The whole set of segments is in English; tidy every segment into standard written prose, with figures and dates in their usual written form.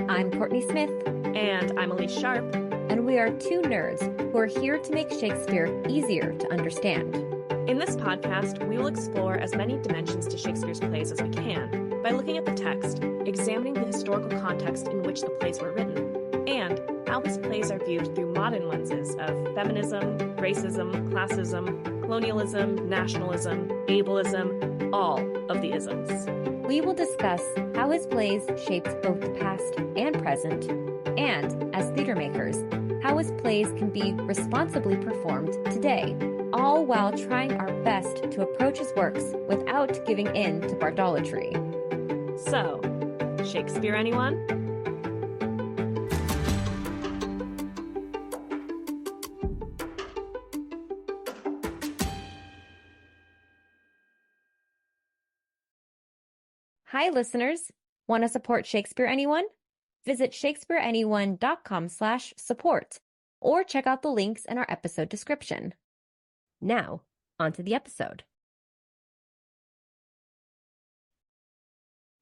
I'm Courtney Smith. And I'm Elise Sharp. And we are two nerds who are here to make Shakespeare easier to understand. In this podcast, we will explore as many dimensions to Shakespeare's plays as we can by looking at the text, examining the historical context in which the plays were written, and how his plays are viewed through modern lenses of feminism, racism, classism, colonialism, nationalism, ableism, all of the isms. We will discuss how his plays shaped both the past and present, and, as theater makers, how his plays can be responsibly performed today, all while trying our best to approach his works without giving in to bardolatry. So, Shakespeare, anyone? Hi, listeners. Want to support Shakespeare, anyone? Visit shakespeareanyone.com/support or check out the links in our episode description. Now, onto the episode.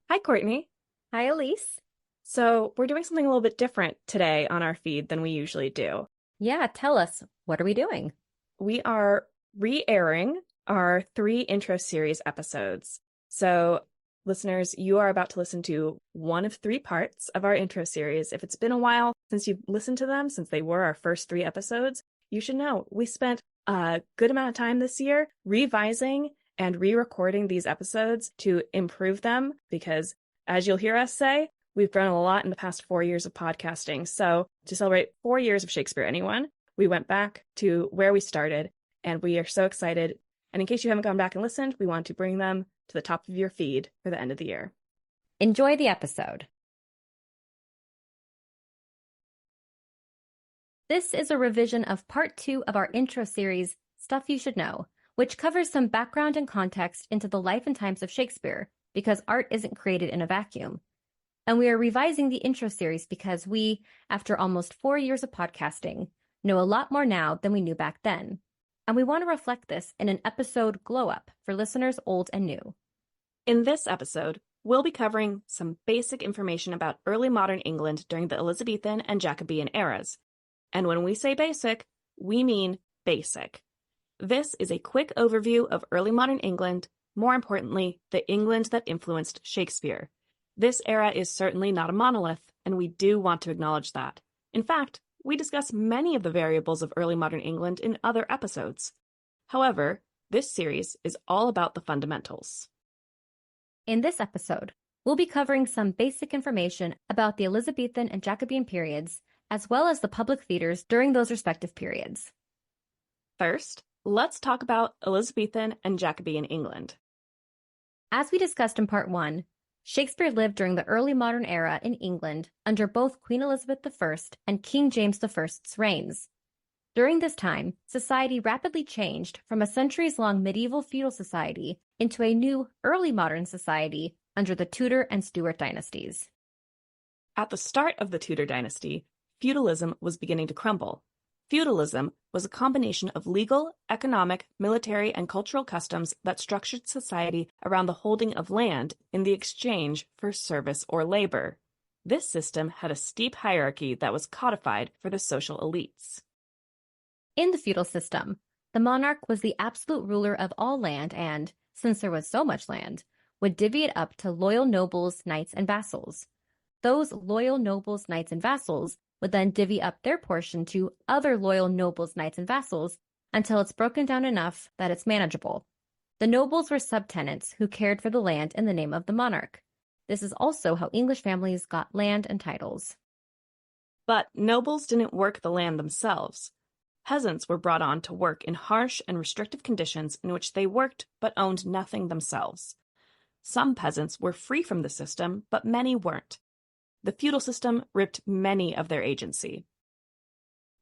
Hi, Courtney. Hi, Elise. So, we're doing something a little bit different today on our feed than we usually do. Yeah, tell us, what are we doing? We are re-airing our 3 intro series episodes. So, listeners, you are about to listen to one of 3 parts of our intro series. If it's been a while since you've listened to them, since they were our first 3 episodes, you should know we spent a good amount of time this year revising and re-recording these episodes to improve them because, as you'll hear us say, we've grown a lot in the past 4 years of podcasting. So to celebrate 4 years of Shakespeare Anyone, we went back to where we started, and we are so excited. And in case you haven't gone back and listened, we want to bring them to the top of your feed for the end of the year. Enjoy the episode. This is a revision of part 2 of our intro series, Stuff You Should Know, which covers some background and context into the life and times of Shakespeare, because art isn't created in a vacuum. And we are revising the intro series because we, after almost 4 years of podcasting, know a lot more now than we knew back then. And we want to reflect this in an episode glow-up for listeners old and new. In this episode, we'll be covering some basic information about early modern England during the Elizabethan and Jacobean eras. And when we say basic, we mean basic. This is a quick overview of early modern England, more importantly, the England that influenced Shakespeare. This era is certainly not a monolith, and we do want to acknowledge that. In fact, we discuss many of the variables of early modern England in other episodes. However, this series is all about the fundamentals. In this episode, we'll be covering some basic information about the Elizabethan and Jacobean periods, as well as the public theaters during those respective periods. First, let's talk about Elizabethan and Jacobean England. As we discussed in part 1, Shakespeare lived during the early modern era in England under both Queen Elizabeth I and King James I's reigns. During this time, society rapidly changed from a centuries-long medieval feudal society into a new early modern society under the Tudor and Stuart dynasties. At the start of the Tudor dynasty, feudalism was beginning to crumble. Feudalism was a combination of legal, economic, military, and cultural customs that structured society around the holding of land in the exchange for service or labor. This system had a steep hierarchy that was codified for the social elites. In the feudal system, the monarch was the absolute ruler of all land and, since there was so much land, would divvy it up to loyal nobles, knights, and vassals. Those loyal nobles, knights, and vassals would then divvy up their portion to other loyal nobles, knights, and vassals until it's broken down enough that it's manageable. The nobles were subtenants who cared for the land in the name of the monarch. This is also how English families got land and titles. But nobles didn't work the land themselves. Peasants were brought on to work in harsh and restrictive conditions in which they worked but owned nothing themselves. Some peasants were free from the system, but many weren't. The feudal system ripped many of their agency.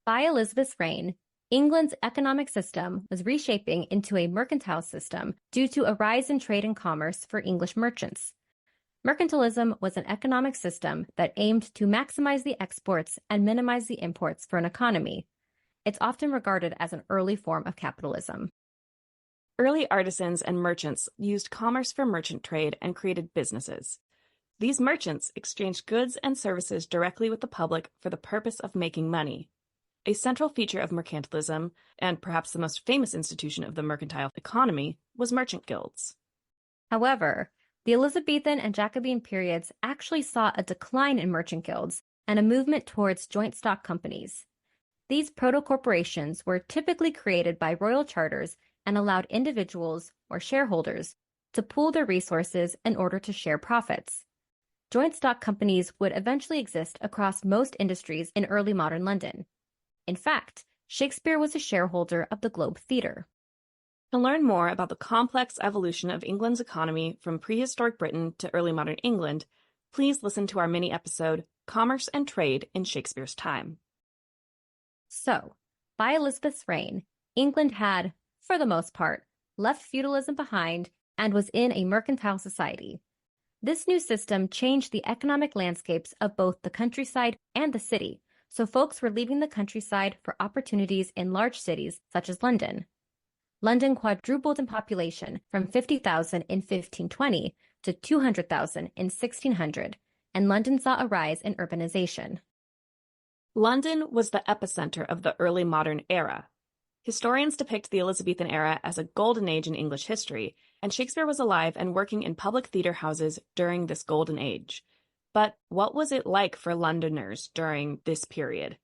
By Elizabeth's reign, England's economic system was reshaping into a mercantile system due to a rise in trade and commerce for English merchants. Mercantilism was an economic system that aimed to maximize the exports and minimize the imports for an economy. It's often regarded as an early form of capitalism. Early artisans and merchants used commerce for merchant trade and created businesses. These merchants exchanged goods and services directly with the public for the purpose of making money. A central feature of mercantilism, and perhaps the most famous institution of the mercantile economy, was merchant guilds. However, the Elizabethan and Jacobean periods actually saw a decline in merchant guilds and a movement towards joint stock companies. These proto-corporations were typically created by royal charters and allowed individuals or shareholders to pool their resources in order to share profits. Joint stock companies would eventually exist across most industries in early modern London. In fact, Shakespeare was a shareholder of the Globe Theatre. To learn more about the complex evolution of England's economy from prehistoric Britain to early modern England, please listen to our mini-episode, Commerce and Trade in Shakespeare's Time. So, by Elizabeth's reign, England had, for the most part, left feudalism behind and was in a mercantile society. This new system changed the economic landscapes of both the countryside and the city, so folks were leaving the countryside for opportunities in large cities such as London. London quadrupled in population from 50,000 in 1520 to 200,000 in 1600, and London saw a rise in urbanization. London was the epicenter of the early modern era. Historians depict the Elizabethan era as a golden age in English history, and Shakespeare was alive and working in public theatre houses during this golden age. But what was it like for Londoners during this period?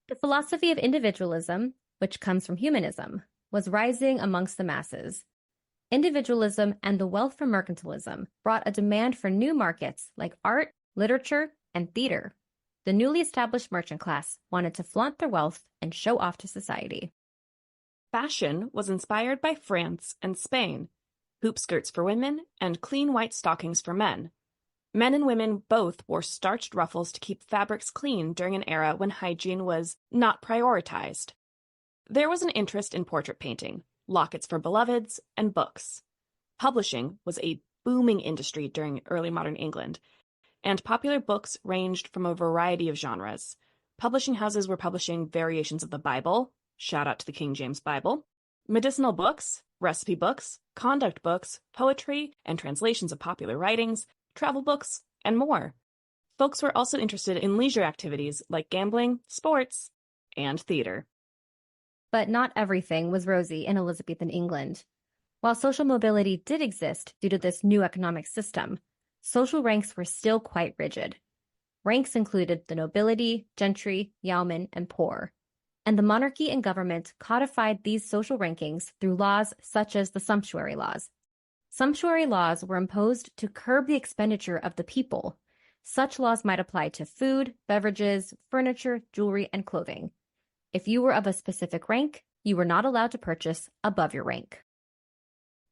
The philosophy of individualism, which comes from humanism, was rising amongst the masses. Individualism and the wealth from mercantilism brought a demand for new markets like art, literature, and theater. The newly established merchant class wanted to flaunt their wealth and show off to society. Fashion was inspired by France and Spain, hoop skirts for women and clean white stockings for men. Men and women both wore starched ruffles to keep fabrics clean during an era when hygiene was not prioritized. There was an interest in portrait painting, lockets for beloveds, and books. Publishing was a booming industry during early modern England, and popular books ranged from a variety of genres. Publishing houses were publishing variations of the Bible, shout out to the King James Bible, medicinal books, recipe books, conduct books, poetry, and translations of popular writings, travel books, and more. Folks were also interested in leisure activities like gambling, sports, and theater. But not everything was rosy in Elizabethan England. While social mobility did exist due to this new economic system, social ranks were still quite rigid. Ranks included the nobility, gentry, yeomen, and poor. And the monarchy and government codified these social rankings through laws such as the sumptuary laws. Sumptuary laws were imposed to curb the expenditure of the people. Such laws might apply to food, beverages, furniture, jewelry, and clothing. If you were of a specific rank, you were not allowed to purchase above your rank.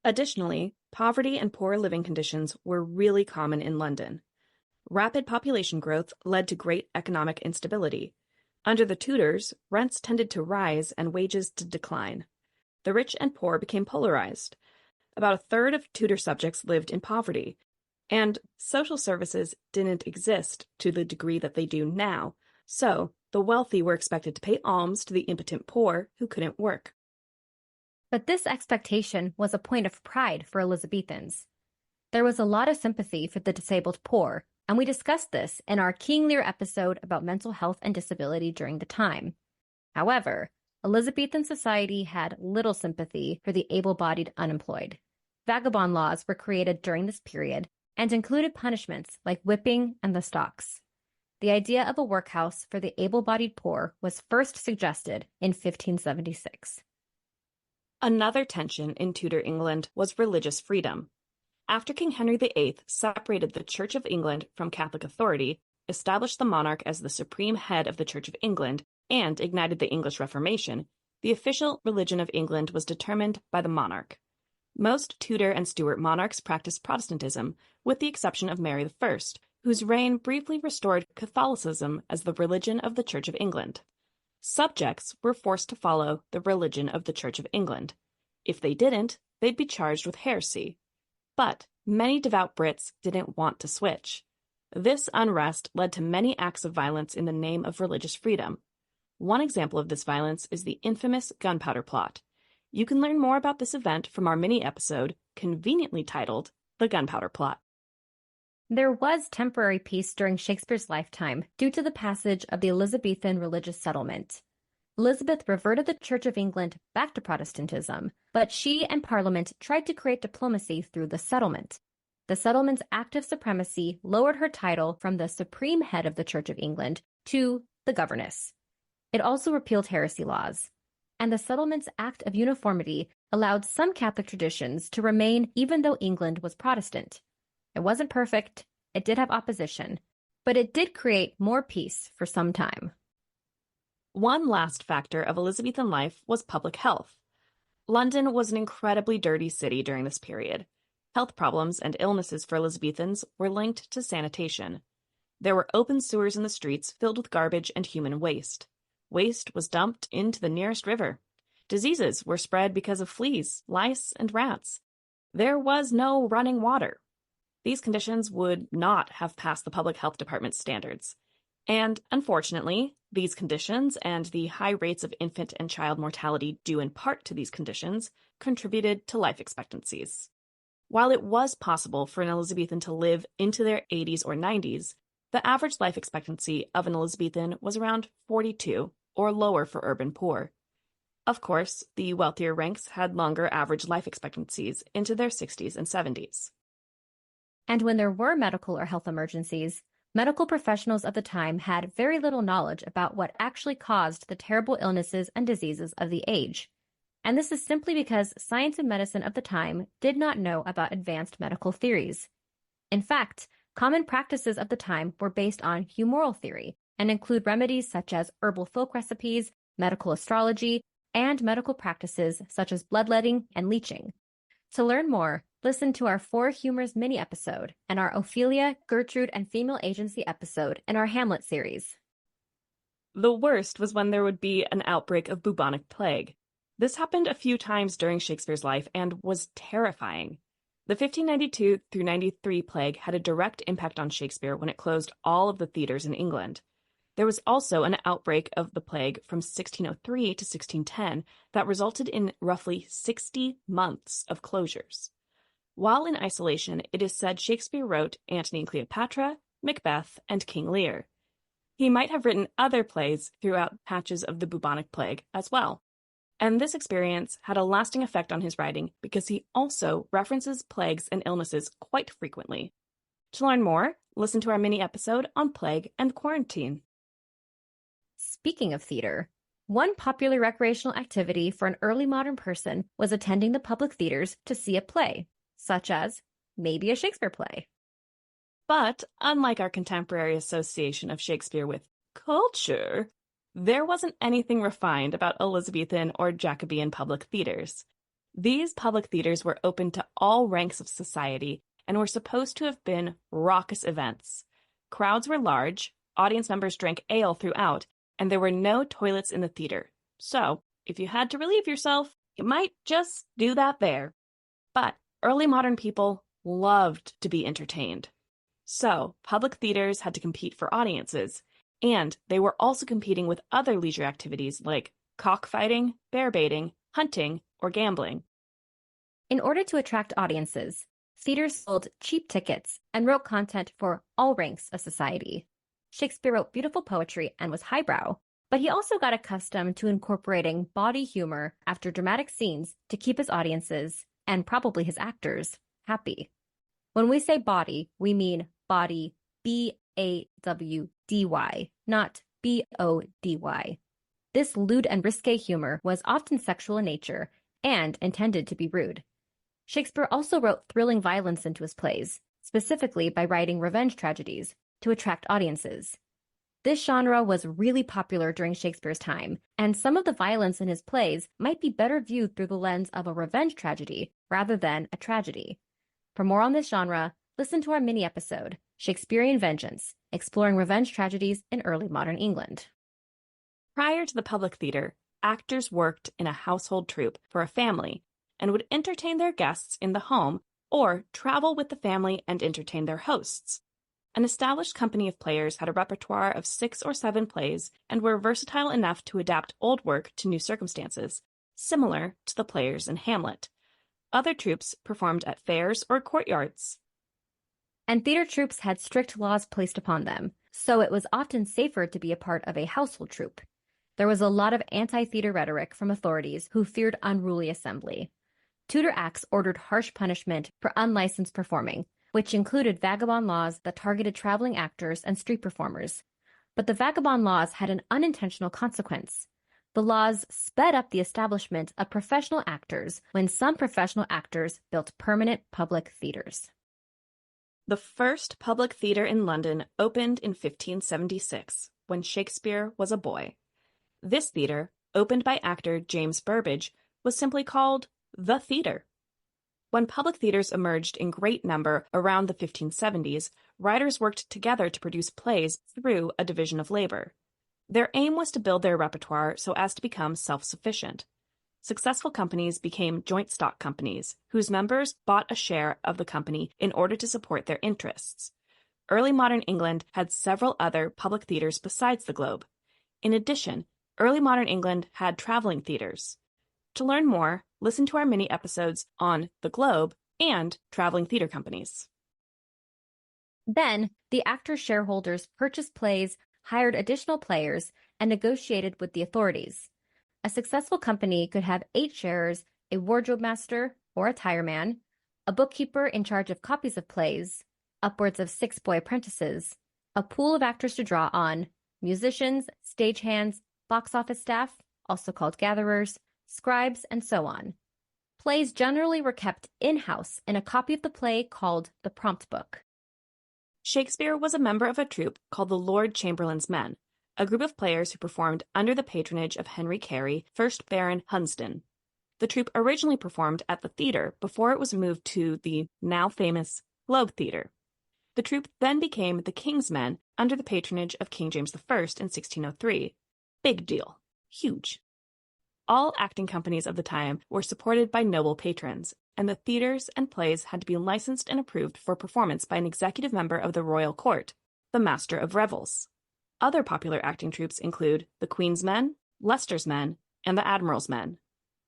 Additionally, poverty and poor living conditions were really common in London. Rapid population growth led to great economic instability. Under the Tudors, rents tended to rise and wages to decline. The rich and poor became polarized. About a third of Tudor subjects lived in poverty, and social services didn't exist to the degree that they do now, so the wealthy were expected to pay alms to the impotent poor who couldn't work. But this expectation was a point of pride for Elizabethans. There was a lot of sympathy for the disabled poor, and we discussed this in our King Lear episode about mental health and disability during the time. However, Elizabethan society had little sympathy for the able-bodied unemployed. Vagabond laws were created during this period and included punishments like whipping and the stocks. The idea of a workhouse for the able-bodied poor was first suggested in 1576. Another tension in Tudor England was religious freedom. After King Henry VIII separated the Church of England from Catholic authority, established the monarch as the supreme head of the Church of England, and ignited the English Reformation, the official religion of England was determined by the monarch. Most Tudor and Stuart monarchs practiced Protestantism, with the exception of Mary I, whose reign briefly restored Catholicism as the religion of the Church of England. Subjects were forced to follow the religion of the Church of England. If they didn't, they'd be charged with heresy. But many devout Brits didn't want to switch. This unrest led to many acts of violence in the name of religious freedom. One example of this violence is the infamous Gunpowder Plot. You can learn more about this event from our mini-episode, conveniently titled The Gunpowder Plot. There was temporary peace during Shakespeare's lifetime due to the passage of the Elizabethan religious settlement. Elizabeth reverted the Church of England back to Protestantism, but she and Parliament tried to create diplomacy through the settlement. The settlement's active supremacy lowered her title from the supreme head of the Church of England to the governess. It also repealed heresy laws. And the settlement's act of uniformity allowed some Catholic traditions to remain even though England was Protestant. It wasn't perfect, it did have opposition, but it did create more peace for some time. One last factor of Elizabethan life was public health. London was an incredibly dirty city during this period. Health problems and illnesses for Elizabethans were linked to sanitation. There were open sewers in the streets filled with garbage and human waste. Waste was dumped into the nearest river. Diseases were spread because of fleas, lice, and rats. There was no running water. These conditions would not have passed the public health department's standards. And unfortunately, these conditions and the high rates of infant and child mortality due in part to these conditions contributed to life expectancies. While it was possible for an Elizabethan to live into their 80s or 90s, the average life expectancy of an Elizabethan was around 42 or lower for urban poor. Of course, the wealthier ranks had longer average life expectancies into their 60s and 70s. And when there were medical or health emergencies, medical professionals of the time had very little knowledge about what actually caused the terrible illnesses and diseases of the age. And this is simply because science and medicine of the time did not know about advanced medical theories. In fact, common practices of the time were based on humoral theory and include remedies such as herbal folk recipes, medical astrology, and medical practices such as bloodletting and leeching. To learn more, listen to our Four Humors mini-episode and our Ophelia, Gertrude, and Female Agency episode in our Hamlet series. The worst was when there would be an outbreak of bubonic plague. This happened a few times during Shakespeare's life and was terrifying. The 1592 through 93 plague had a direct impact on Shakespeare when it closed all of the theaters in England. There was also an outbreak of the plague from 1603 to 1610 that resulted in roughly 60 months of closures. While in isolation, it is said Shakespeare wrote Antony and Cleopatra, Macbeth, and King Lear. He might have written other plays throughout patches of the bubonic plague as well. And this experience had a lasting effect on his writing because he also references plagues and illnesses quite frequently. To learn more, listen to our mini-episode on plague and quarantine. Speaking of theater, one popular recreational activity for an early modern person was attending the public theaters to see a play, such as maybe a Shakespeare play. But unlike our contemporary association of Shakespeare with culture, there wasn't anything refined about Elizabethan or Jacobean public theaters. These public theaters were open to all ranks of society and were supposed to have been raucous events. Crowds were large, audience members drank ale throughout, and there were no toilets in the theater. So, if you had to relieve yourself, you might just do that there. But early modern people loved to be entertained. So, public theaters had to compete for audiences, and they were also competing with other leisure activities like cockfighting, bear baiting, hunting, or gambling. In order to attract audiences, theaters sold cheap tickets and wrote content for all ranks of society. Shakespeare wrote beautiful poetry and was highbrow, but he also got accustomed to incorporating bawdy humor after dramatic scenes to keep his audiences, and probably his actors, happy. When we say bawdy, we mean body, B-A-W-D-Y, not B-O-D-Y. This lewd and risque humor was often sexual in nature and intended to be rude. Shakespeare also wrote thrilling violence into his plays, specifically by writing revenge tragedies, to attract audiences. This genre was really popular during Shakespeare's time, and some of the violence in his plays might be better viewed through the lens of a revenge tragedy rather than a tragedy. For more on this genre, listen to our mini-episode, Shakespearean Vengeance, exploring revenge tragedies in early modern England. Prior to the public theater, actors worked in a household troupe for a family and would entertain their guests in the home or travel with the family and entertain their hosts. An established company of players had a repertoire of 6 or 7 plays and were versatile enough to adapt old work to new circumstances, similar to the players in Hamlet. Other troupes performed at fairs or courtyards. And theater troupes had strict laws placed upon them, so it was often safer to be a part of a household troupe. There was a lot of anti-theater rhetoric from authorities who feared unruly assembly. Tudor acts ordered harsh punishment for unlicensed performing, which included vagabond laws that targeted traveling actors and street performers. But the vagabond laws had an unintentional consequence. The laws sped up the establishment of professional actors when some professional actors built permanent public theaters. The first public theater in London opened in 1576, when Shakespeare was a boy. This theater, opened by actor James Burbage, was simply called the Theater. When public theaters emerged in great number around the 1570s, writers worked together to produce plays through a division of labor. Their aim was to build their repertoire so as to become self-sufficient. Successful companies became joint stock companies, whose members bought a share of the company in order to support their interests. Early modern England had several other public theaters besides the Globe. In addition, early modern England had traveling theaters. To learn more, listen to our mini episodes on the Globe and traveling theater companies. Then, the actors' shareholders purchased plays, hired additional players, and negotiated with the authorities. A successful company could have 8 sharers, a wardrobe master or a tireman, a bookkeeper in charge of copies of plays, upwards of 6 boy apprentices, a pool of actors to draw on, musicians, stagehands, box office staff, also called gatherers, scribes, and so on. Plays generally were kept in-house in a copy of the play called the prompt book. Shakespeare was a member of a troupe called the Lord Chamberlain's Men, a group of players who performed under the patronage of Henry Carey, 1st Baron Hunsdon. The troupe originally performed at the theater before it was moved to the now famous Globe Theatre. The troupe then became the King's Men under the patronage of King James I in 1603. Big deal. Huge. All acting companies of the time were supported by noble patrons, and the theaters and plays had to be licensed and approved for performance by an executive member of the royal court, the Master of Revels. Other popular acting troupes include the Queen's Men, Leicester's Men, and the Admiral's Men.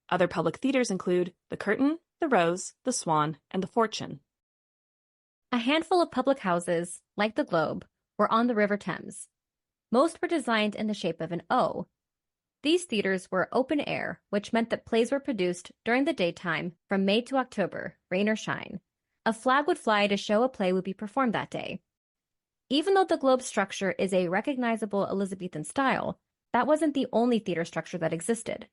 Other public theaters include the Curtain, the Rose, the Swan, and the Fortune. A handful of public houses, like the Globe, were on the River Thames. Most were designed in the shape of an O. These theaters were open air, which meant that plays were produced during the daytime from May to October, rain or shine. A flag would fly to show a play would be performed that day. Even though the Globe structure is a recognizable Elizabethan style, that wasn't the only theater structure that existed.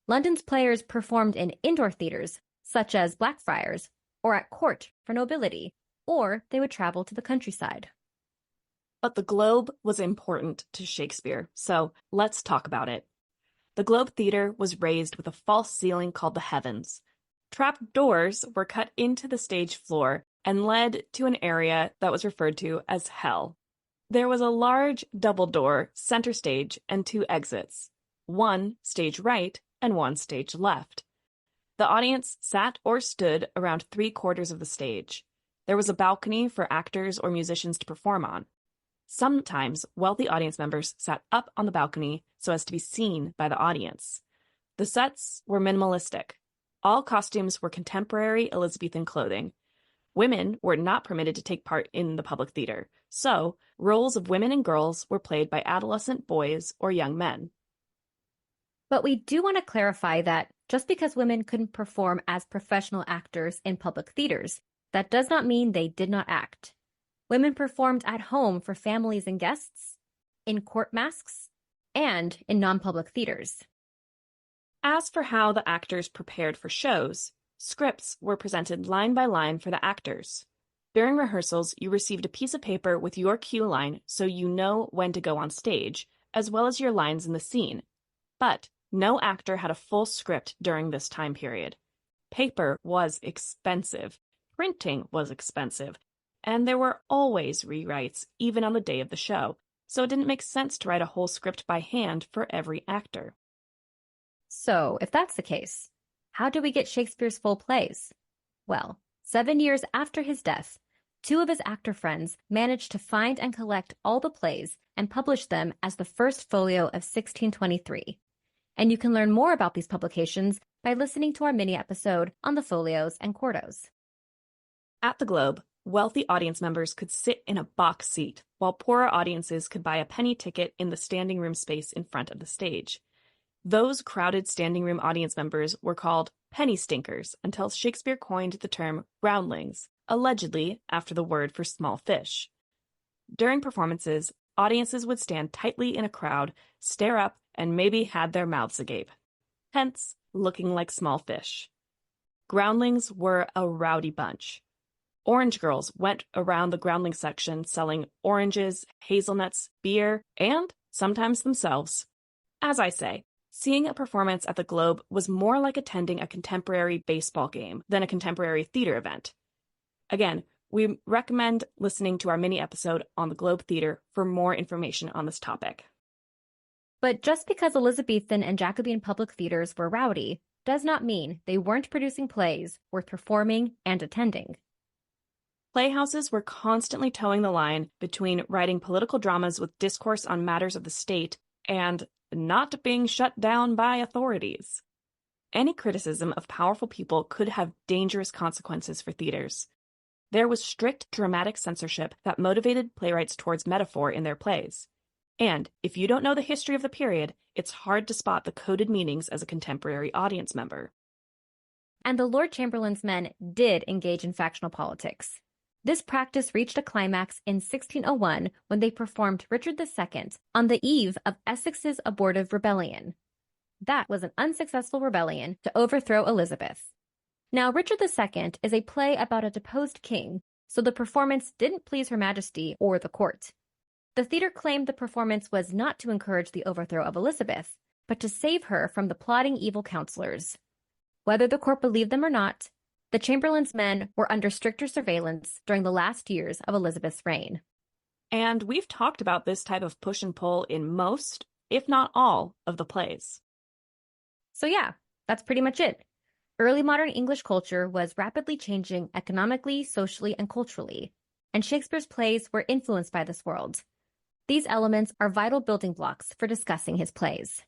London's players performed in indoor theaters, such as Blackfriars, or at court for nobility, or they would travel to the countryside. But the Globe was important to Shakespeare, so let's talk about it. The Globe Theatre was raised with a false ceiling called the Heavens. Trap doors were cut into the stage floor and led to an area that was referred to as Hell. There was a large double door center stage and 2 exits, one stage right and one stage left. The audience sat or stood around 3/4 of the stage. There was a balcony for actors or musicians to perform on. Sometimes wealthy audience members sat up on the balcony so as to be seen by the audience. The sets were minimalistic. All costumes were contemporary Elizabethan clothing. Women were not permitted to take part in the public theater, so roles of women and girls were played by adolescent boys or young men. But we do want to clarify that just because women couldn't perform as professional actors in public theaters, that does not mean they did not act. Women performed at home for families and guests, in court masks, and in non-public theaters. As for how the actors prepared for shows, scripts were presented line by line for the actors. During rehearsals, you received a piece of paper with your cue line so you know when to go on stage, as well as your lines in the scene. But no actor had a full script during this time period. Paper was expensive, printing was expensive, and there were always rewrites, even on the day of the show, so it didn't make sense to write a whole script by hand for every actor. So, if that's the case, how do we get Shakespeare's full plays? Well, 7 years after his death, 2 of his actor friends managed to find and collect all the plays and publish them as the first folio of 1623. And you can learn more about these publications by listening to our mini episode on the folios and quartos. At the Globe, wealthy audience members could sit in a box seat, while poorer audiences could buy a penny ticket in the standing room space in front of the stage. Those crowded standing room audience members were called penny stinkers until Shakespeare coined the term groundlings, allegedly after the word for small fish. During performances, audiences would stand tightly in a crowd, stare up, and maybe had their mouths agape, hence looking like small fish. Groundlings were a rowdy bunch. Orange girls went around the groundling section selling oranges, hazelnuts, beer, and sometimes themselves. As I say, seeing a performance at the Globe was more like attending a contemporary baseball game than a contemporary theater event. Again, we recommend listening to our mini episode on the Globe Theater for more information on this topic. But just because Elizabethan and Jacobean public theaters were rowdy does not mean they weren't producing plays worth performing and attending. Playhouses were constantly towing the line between writing political dramas with discourse on matters of the state and not being shut down by authorities. Any criticism of powerful people could have dangerous consequences for theaters. There was strict dramatic censorship that motivated playwrights towards metaphor in their plays. And if you don't know the history of the period, it's hard to spot the coded meanings as a contemporary audience member. And the Lord Chamberlain's men did engage in factional politics. This practice reached a climax in 1601 when they performed Richard II on the eve of Essex's abortive rebellion. That was an unsuccessful rebellion to overthrow Elizabeth. Now, Richard II is a play about a deposed king, so the performance didn't please Her Majesty or the court. The theater claimed the performance was not to encourage the overthrow of Elizabeth, but to save her from the plotting evil counselors. Whether the court believed them or not, the Chamberlain's men were under stricter surveillance during the last years of Elizabeth's reign. And we've talked about this type of push and pull in most, if not all, of the plays. So yeah, that's pretty much it. Early modern English culture was rapidly changing economically, socially, and culturally, and Shakespeare's plays were influenced by this world. These elements are vital building blocks for discussing his plays.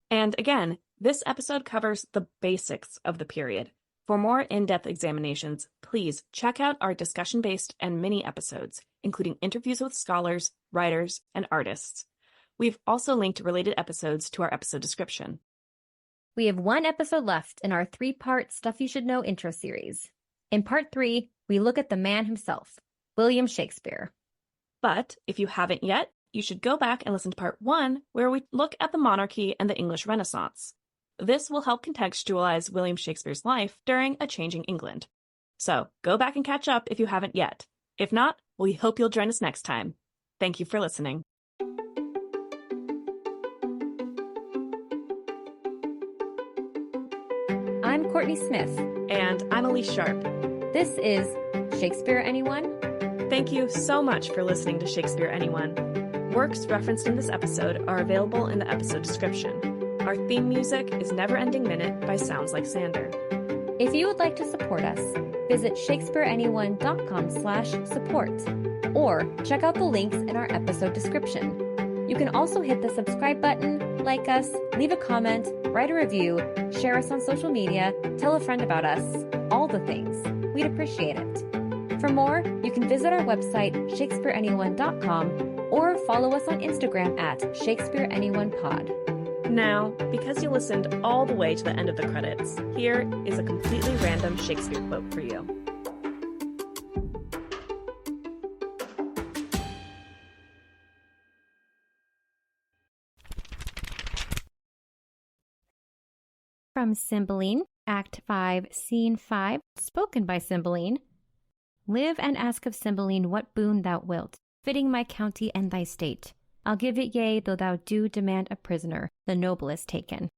And again, this episode covers the basics of the period. For more in-depth examinations, please check out our discussion-based and mini episodes, including interviews with scholars, writers, and artists. We've also linked related episodes to our episode description. We have one episode left in our 3-part Stuff You Should Know intro series. In part 3, we look at the man himself, William Shakespeare. But if you haven't yet, you should go back and listen to part 1, where we look at the monarchy and the English Renaissance. This will help contextualize William Shakespeare's life during a changing England. So go back and catch up if you haven't yet. If not, we hope you'll join us next time. Thank you for listening. I'm Courtney Smith. And I'm Elise Sharp. This is Shakespeare, anyone? Thank you so much for listening to Shakespeare, anyone. Works referenced in this episode are available in the episode description. Our theme music is Never Ending Minute by Sounds Like Sander. If you would like to support us, visit shakespeareanyone.com/support or check out the links in our episode description. You can also hit the subscribe button, like us, leave a comment, write a review, share us on social media, tell a friend about us, all the things. We'd appreciate it. For more, you can visit our website, shakespeareanyone.com, or follow us on Instagram at shakespeareanyonepod. Now, because you listened all the way to the end of the credits, here is a completely random Shakespeare quote for you. From Cymbeline, Act 5, Scene 5, spoken by Cymbeline. Live and ask of Cymbeline what boon thou wilt, fitting my county and thy state. I'll give it yea, though thou do demand a prisoner, the noblest taken.